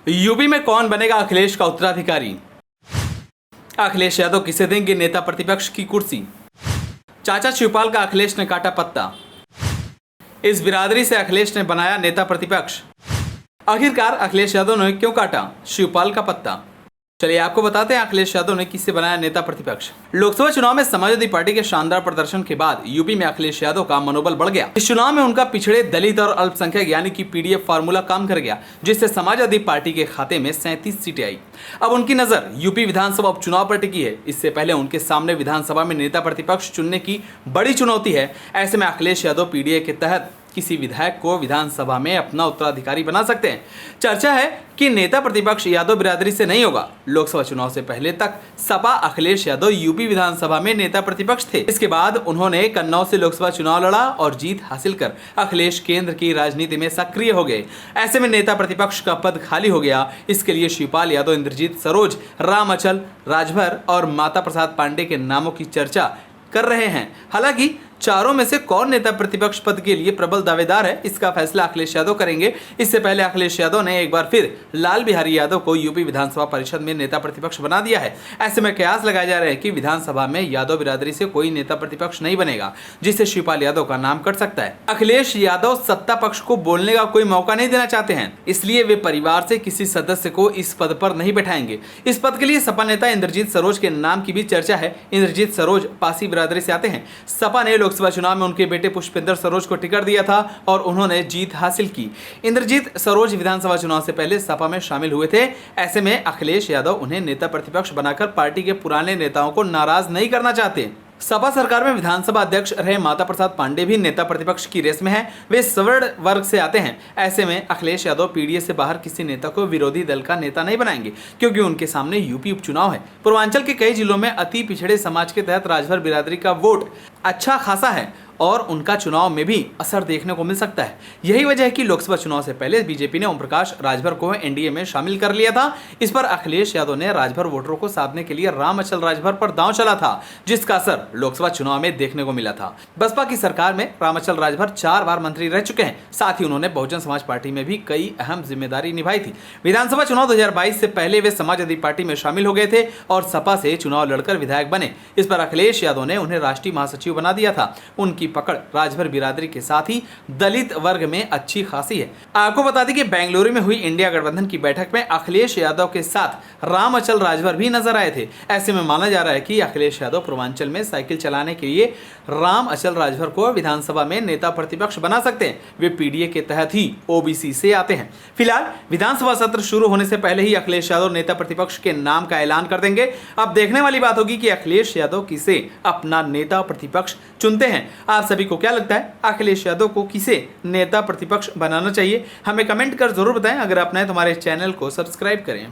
UP में कौन बनेगा अखिलेश का उत्तराधिकारी? अखिलेश यादव किसे देंगे नेता प्रतिपक्ष की कुर्सी? चाचा शिवपाल का अखिलेश ने काटा पत्ता। इस बिरादरी से अखिलेश ने बनाया नेता प्रतिपक्ष। आखिरकार अखिलेश यादव ने क्यों काटा शिवपाल का पत्ता? चलिए आपको बताते हैं अखिलेश यादव ने किससे बनाया नेता प्रतिपक्ष। लोकसभा चुनाव में समाजवादी पार्टी के शानदार प्रदर्शन के बाद यूपी में अखिलेश यादव का मनोबल बढ़ गया। इस चुनाव में उनका पिछड़े दलित और अल्पसंख्यक यानी कि पीडीएफ फार्मूला काम कर गया, जिससे समाजवादी पार्टी के खाते में 37 सीटें आई। अब उनकी नजर यूपी विधानसभा उपचुनाव पर टिकी है। इससे पहले उनके सामने विधानसभा में नेता प्रतिपक्ष चुनने की बड़ी चुनौती है। ऐसे में अखिलेश यादव पीडीए के तहत किसी विधायक को विधानसभा में अपना उत्तराधिकारी बना सकते हैं। चर्चा है कि नेता प्रतिपक्ष यादव बिरादरी से नहीं होगा। लोकसभा चुनाव से पहले तक सपा अखिलेश यादव यूपी विधानसभा में नेता प्रतिपक्ष थे। इसके बाद उन्होंने कन्नौज से लोकसभा चुनाव लड़ा और जीत हासिल कर अखिलेश केंद्र की राजनीति में सक्रिय हो गए। ऐसे में नेता प्रतिपक्ष का पद खाली हो गया। इसके लिए शिवपाल यादव, इंद्रजीत सरोज, राम अचल राजभर और माता प्रसाद पांडे के नामों की चर्चा कर रहे हैं। हालांकि चारों में से कौन नेता प्रतिपक्ष पद के लिए प्रबल दावेदार है, इसका फैसला अखिलेश यादव करेंगे। इससे पहले अखिलेश यादव ने एक बार फिर लाल बिहारी यादव को यूपी विधानसभा परिषद में नेता प्रतिपक्ष बना दिया है। ऐसे में कयास लगाए जा रहे हैं कि विधानसभा में यादव बिरादरी से कोई नेता प्रतिपक्ष नहीं बनेगा, जिससे शिवपाल यादव का नाम कट सकता है। अखिलेश यादव सत्ता पक्ष को बोलने का कोई मौका नहीं देना चाहते हैं, इसलिए वे परिवार से किसी सदस्य को इस पद पर नहीं बैठाएंगे। इस पद के लिए सपा नेता इंद्रजीत सरोज के नाम की भी चर्चा है। इंद्रजीत सरोज पासी बिरादरी से आते हैं। सपा ने लोकसभा चुनाव में उनके बेटे पुष्पेंद्र सरोज को टिकट दिया था और उन्होंने जीत हासिल की। इंद्रजीत सरोज विधानसभा चुनाव से पहले सपा में शामिल हुए थे। ऐसे में अखिलेश यादव उन्हें नेता प्रतिपक्ष बनाकर पार्टी के पुराने नेताओं को नाराज नहीं करना चाहते। सपा सरकार में विधानसभा अध्यक्ष रहे माता प्रसाद पांडे भी नेता प्रतिपक्ष की रेस में हैं। वे सवर्ण वर्ग से आते हैं। ऐसे में अखिलेश यादव पीडीए से बाहर किसी नेता को विरोधी दल का नेता नहीं बनाएंगे, क्योंकि उनके सामने यूपी उपचुनाव है। पूर्वांचल के कई जिलों में अति पिछड़े समाज के तहत राजभर बिरादरी का वोट अच्छा खासा है और उनका चुनाव में भी असर देखने को मिल सकता है। यही वजह है कि लोकसभा चुनाव से पहले बीजेपी ने ओम प्रकाश राजभर को एनडीए में शामिल कर लिया था। इस पर अखिलेश यादव ने राजभर वोटरों को साधने के लिए राम अचल राजभर पर दांव चला था, जिसका असर लोकसभा चुनाव में देखने को मिला था। बसपा की सरकार में राम अचल राजभर 4 बार मंत्री रह चुके हैं। साथ ही उन्होंने बहुजन समाज पार्टी में भी कई अहम जिम्मेदारी निभाई थी। विधानसभा चुनाव 2022 से पहले वे समाजवादी पार्टी में शामिल हो गए थे और सपा से चुनाव लड़कर विधायक बने। इस पर अखिलेश यादव ने उन्हें राष्ट्रीय महासचिव बना दिया था। उनकी पकड़ राजभर बिरादरी के साथ ही दलित वर्ग में अच्छी खासी है। आपको बता दें कि बेंगलुरु में हुई इंडिया गठबंधन की बैठक में अखिलेश यादव के साथ राम अचल राजभर भी नजर आए थे। ऐसे में माना जा रहा है कि अखिलेश यादव पूर्वांचल में साइकिल चलाने के लिए राम अचल राजभर को विधानसभा में नेता प्रतिपक्ष बना सकते हैं। वे पीडीए के तहत ही ओबीसी से आते हैं। फिलहाल विधानसभा सत्र शुरू होने से पहले ही अखिलेश यादव नेता प्रतिपक्ष के नाम का ऐलान कर देंगे। अब देखने वाली बात होगी कि अखिलेश यादव किसे अपना नेता प्रतिपक्ष चुनते हैं। आप सभी को क्या लगता है, अखिलेश यादव को किसे नेता प्रतिपक्ष बनाना चाहिए? हमें कमेंट कर जरूर बताएं। अगर आप नए तो हमारे चैनल को सब्सक्राइब करें।